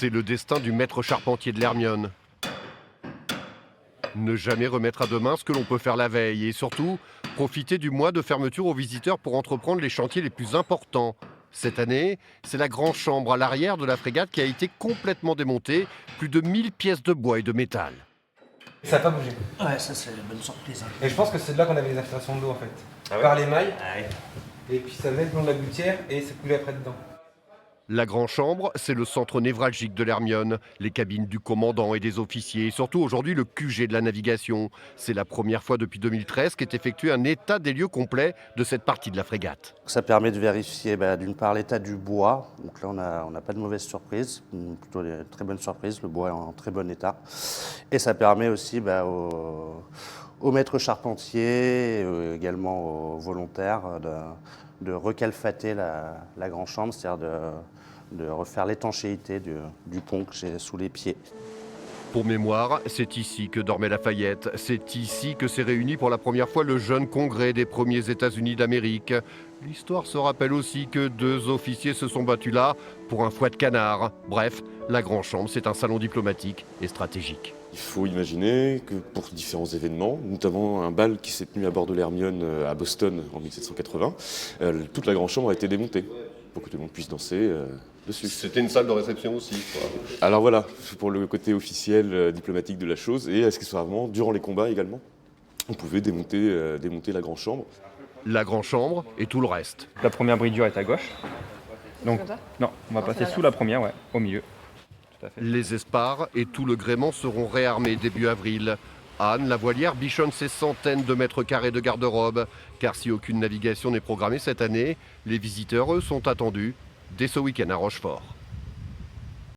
C'est le destin du maître charpentier de l'Hermione. Ne jamais remettre à demain ce que l'on peut faire la veille et surtout, profiter du mois de fermeture aux visiteurs pour entreprendre les chantiers les plus importants. Cette année, c'est la grande chambre à l'arrière de la frégate qui a été complètement démontée, plus de 1000 pièces de bois et de métal. Ça n'a pas bougé. Ouais, ça c'est une bonne surprise. Et je pense que c'est de là qu'on avait les infiltrations d'eau en fait. Ah ouais. Par les mailles, Ouais. et puis ça venait le long de la gouttière et ça coulait après dedans. La grande chambre, c'est le centre névralgique de l'Hermione, les cabines du commandant et des officiers, et surtout aujourd'hui le QG de la navigation. C'est la première fois depuis 2013 qu'est effectué un état des lieux complet de cette partie de la frégate. Ça permet de vérifier d'une part l'état du bois, donc là on n'a pas de mauvaise surprise, plutôt des très bonnes surprises, le bois est en très bon état. Et ça permet aussi aux maîtres charpentiers, également aux volontaires, de recalfater la grande chambre, c'est-à-dire de refaire l'étanchéité du pont que j'ai sous les pieds. Pour mémoire, c'est ici que dormait Lafayette, c'est ici que s'est réuni pour la première fois le jeune congrès des premiers États-Unis d'Amérique. L'histoire se rappelle aussi que 2 officiers se sont battus là pour un foie de canard. Bref, la Grande Chambre, c'est un salon diplomatique et stratégique. Il faut imaginer que pour différents événements, notamment un bal qui s'est tenu à bord de l'Hermione à Boston en 1780, toute la Grande Chambre a été démontée pour que tout le monde puisse danser dessus. C'était une salle de réception aussi, quoi. Alors voilà, pour le côté officiel diplomatique de la chose, et accessoirement, durant les combats également, on pouvait démonter la Grande Chambre. La Grande Chambre et tout le reste. La première bridure est à gauche. Donc, Comme ça ? non, on va passer sous la première, ouais, au milieu. Tout à fait. Les espars et tout le gréement seront réarmés début avril. Anne, la voilière, bichonne ses centaines de mètres carrés de garde-robe. Car si aucune navigation n'est programmée cette année, les visiteurs, eux, sont attendus dès ce week-end à Rochefort.